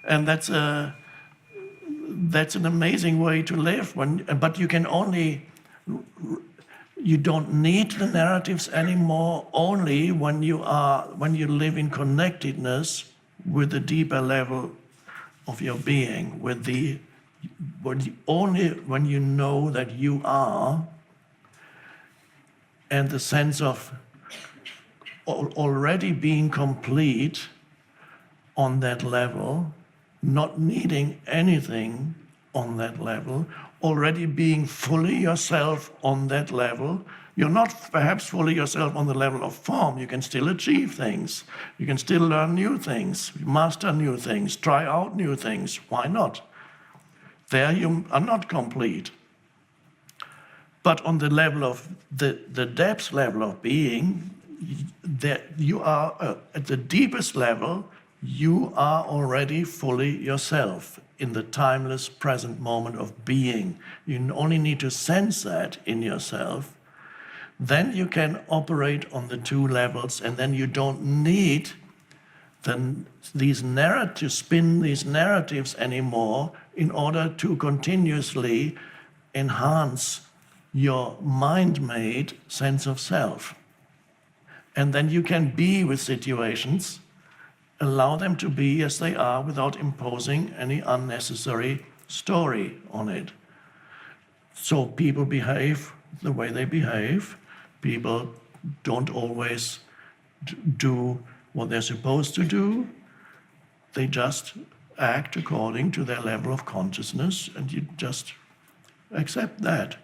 And that's an amazing way to live. But you don't need the narratives anymore only when you live in connectedness with the deeper level of your being, only when you know that you are, and the sense of already being complete on that level, not needing anything on that level, already being fully yourself on that level. You're not perhaps fully yourself on the level of form. You can still achieve things. You can still learn new things, master new things, try out new things. Why not? There you are not complete. But on the level of the depth level of being, that you are at the deepest level, you are already fully yourself in the timeless present moment of being. You only need to sense that in yourself. Then you can operate on the two levels, and then you don't need these narratives, spin these narratives anymore in order to continuously enhance your mind-made sense of self. And then you can be with situations, allow them to be as they are without imposing any unnecessary story on it. So people behave the way they behave. People don't always do what they're supposed to do. They just act according to their level of consciousness, and you just accept that.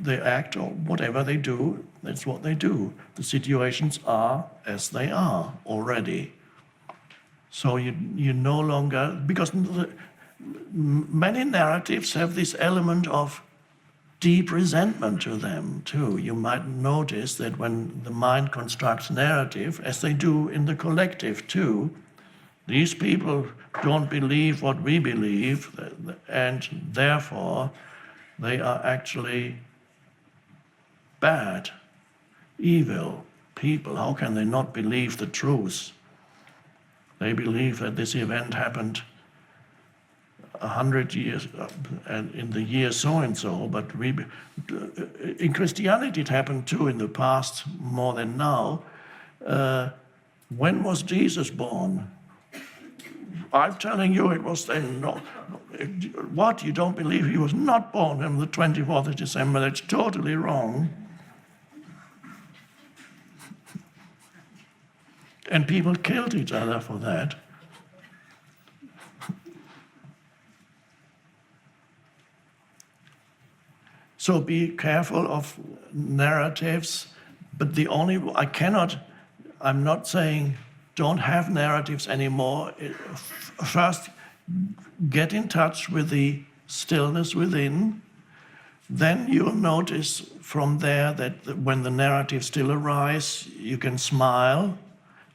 They act, or whatever they do, that's what they do. The situations are as they are already. So you no longer, because many narratives have this element of deep resentment to them too. You might notice that when the mind constructs narrative, as they do in the collective too, these people don't believe what we believe, and therefore they are actually bad, evil people. How can they not believe the truth? They believe that this event happened 100 years and in the year so-and-so, but in Christianity it happened too in the past more than now. When was Jesus born? I'm telling you it was then. No. What, you don't believe he was not born on the 24th of December? That's totally wrong. And people killed each other for that. So be careful of narratives, but I'm not saying don't have narratives anymore. First, get in touch with the stillness within. Then you'll notice from there that when the narratives still arise, you can smile.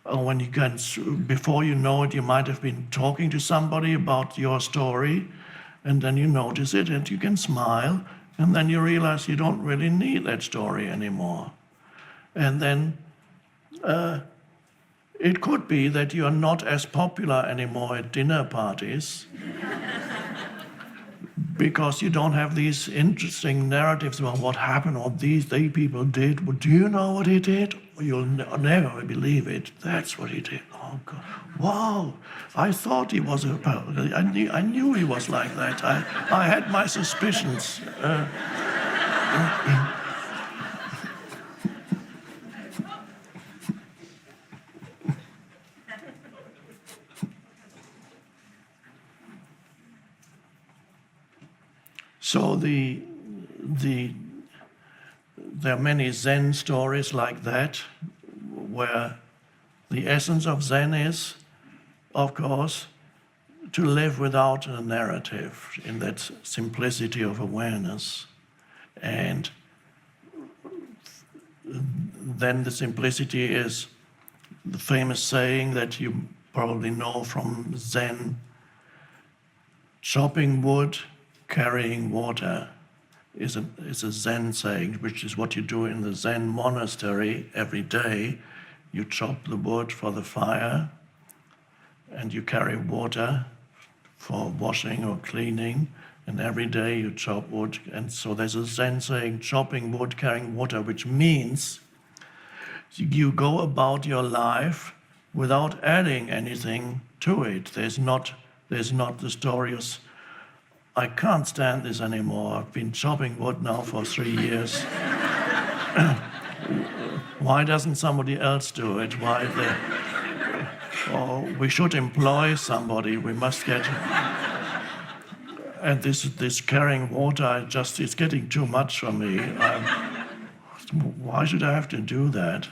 Or before you know it, you might have been talking to somebody about your story, and then you notice it and you can smile, and then you realize you don't really need that story anymore. And then it could be that you are not as popular anymore at dinner parties because you don't have these interesting narratives about what happened or they people did. Well, do you know what he did? You'll never believe it. That's what he did. Oh, God. Wow. I thought he was I knew he was like that. I had my suspicions. So there are many Zen stories like that, where the essence of Zen is, of course, to live without a narrative, in that simplicity of awareness. And then the simplicity is the famous saying that you probably know from Zen: chopping wood, carrying water, is a Zen saying, which is what you do in the Zen monastery every day. You chop the wood for the fire, and you carry water for washing or cleaning, and every day you chop wood. And so there's a Zen saying, chopping wood, carrying water, which means you go about your life without adding anything to it. There's not the story of, I can't stand this anymore. I've been chopping wood now for 3 years. Why doesn't somebody else do it? Or we should employ somebody. We must get. And this carrying water, it's getting too much for me. Why should I have to do that?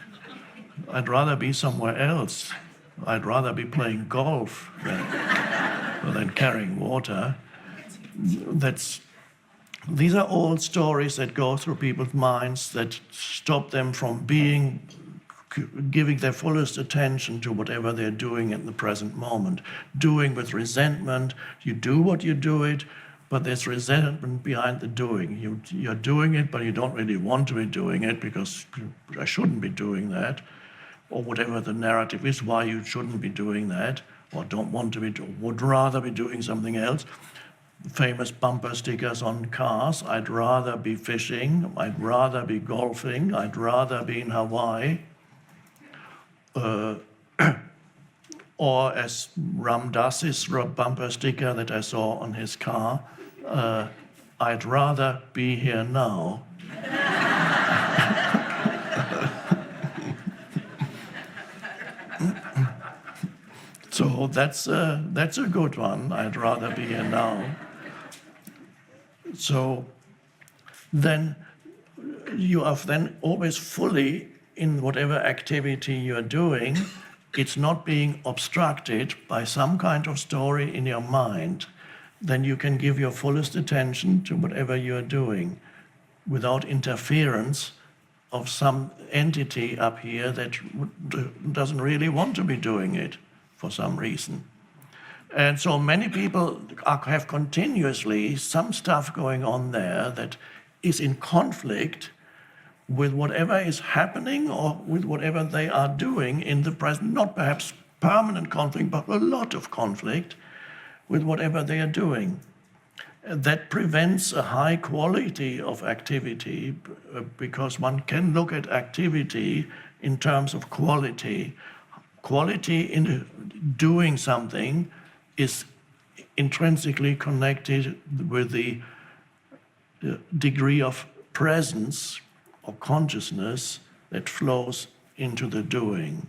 I'd rather be somewhere else. I'd rather be playing golf than carrying water. These are all stories that go through people's minds that stop them from giving their fullest attention to whatever they're doing at the present moment. Doing with resentment, you do what you do it, but there's resentment behind the doing. You're doing it, but you don't really want to be doing it because I shouldn't be doing that, or whatever the narrative is why you shouldn't be doing that, or don't want to be, would rather be doing something else. Famous bumper stickers on cars, I'd rather be fishing, I'd rather be golfing, I'd rather be in Hawaii. Or as Ram Dass's bumper sticker that I saw on his car, I'd rather be here now. So that's a good one, I'd rather be here now. So then you are then always fully in whatever activity you're doing. It's not being obstructed by some kind of story in your mind. Then you can give your fullest attention to whatever you're doing without interference of some entity up here that doesn't really want to be doing it for some reason. And so many people have continuously some stuff going on there that is in conflict with whatever is happening or with whatever they are doing in the present, not perhaps permanent conflict, but a lot of conflict with whatever they are doing. That prevents a high quality of activity because one can look at activity in terms of quality. Quality in doing something is intrinsically connected with the degree of presence or consciousness that flows into the doing.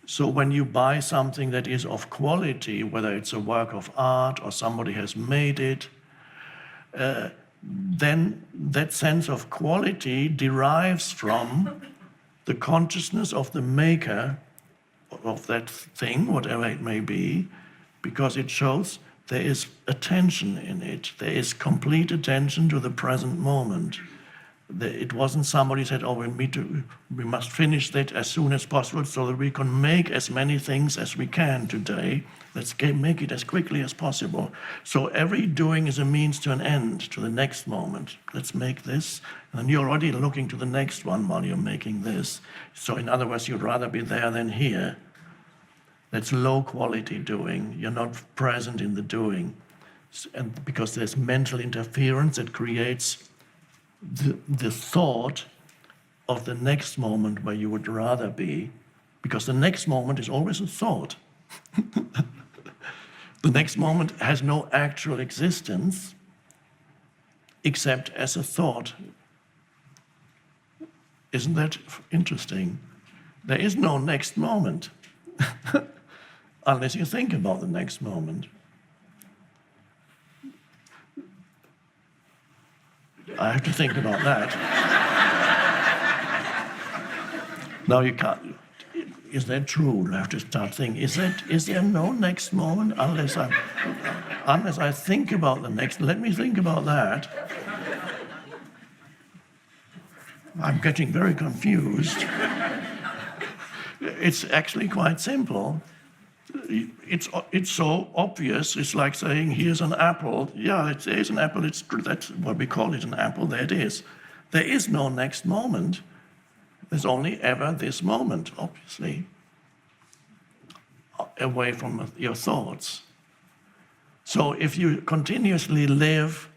So when you buy something that is of quality, whether it's a work of art or somebody has made it, then that sense of quality derives from the consciousness of the maker of that thing, whatever it may be, because it shows there is attention in it. There is complete attention to the present moment. It wasn't somebody said, oh, we must finish that as soon as possible so that we can make as many things as we can today. Let's make it as quickly as possible. So every doing is a means to an end, to the next moment. Let's make this. And you're already looking to the next one while you're making this. So in other words, you'd rather be there than here. That's low quality doing. You're not present in the doing. And because there's mental interference that creates the thought of the next moment where you would rather be, because the next moment is always a thought. The next moment has no actual existence except as a thought. Isn't that interesting? There is no next moment unless you think about the next moment. I have to think about that. Now you can't. Is that true? I have to start thinking. Is there no next moment unless I think about the next? Let me think about that. I'm getting very confused. It's actually quite simple. It's so obvious. It's like saying, here's an apple. Yeah, there's an apple. That's what we call it, an apple. There it is. There is no next moment. There's only ever this moment, obviously, away from your thoughts. So if you continuously live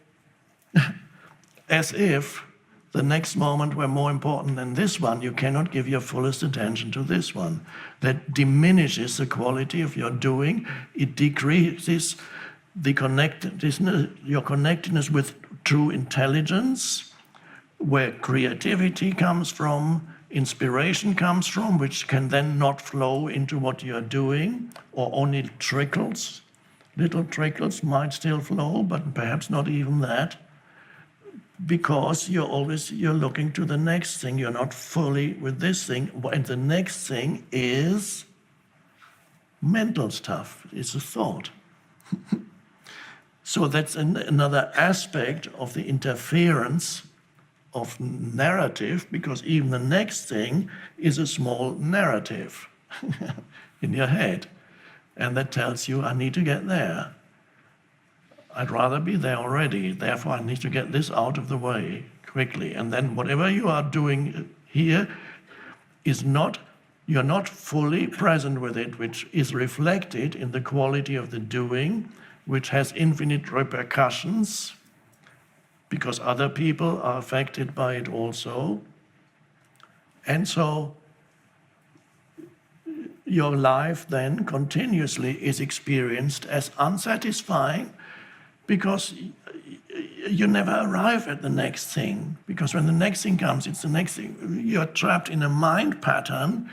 as if the next moment were more important than this one, you cannot give your fullest attention to this one. That diminishes the quality of your doing. It decreases the your connectedness with true intelligence, where creativity comes from, inspiration comes from, which can then not flow into what you're doing, or only trickles. Little trickles might still flow, but perhaps not even that. Because you're looking to the next thing. You're not fully with this thing. And the next thing is mental stuff. It's a thought. So that's another aspect of the interference of narrative, because even the next thing is a small narrative in your head. And that tells you, I need to get there. I'd rather be there already, therefore I need to get this out of the way quickly. And then whatever you are doing here is you're not fully present with it, which is reflected in the quality of the doing, which has infinite repercussions, because other people are affected by it also. And so your life then continuously is experienced as unsatisfying, because you never arrive at the next thing. Because when the next thing comes, it's the next thing. You're trapped in a mind pattern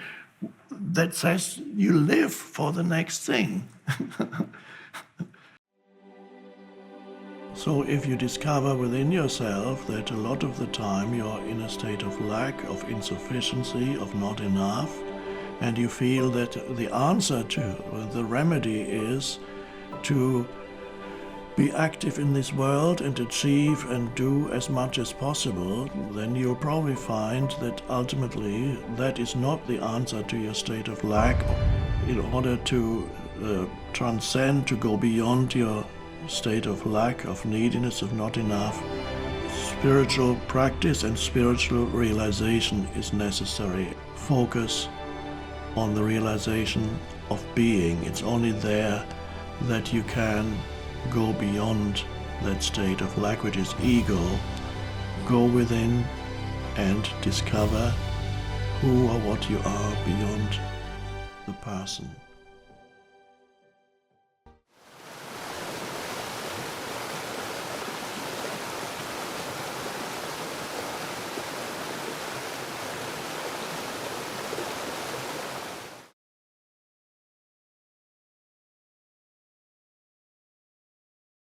that says you live for the next thing. So if you discover within yourself that a lot of the time you're in a state of lack, of insufficiency, of not enough, and you feel that the answer to, the remedy is to be active in this world and achieve and do as much as possible, then you'll probably find that ultimately that is not the answer to your state of lack. In order to transcend, to go beyond your state of lack, of neediness, of not enough, spiritual practice and spiritual realization is necessary. Focus on the realization of being. It's only there that you can go beyond that state of lack, which is ego. Go within and discover who or what you are beyond the person.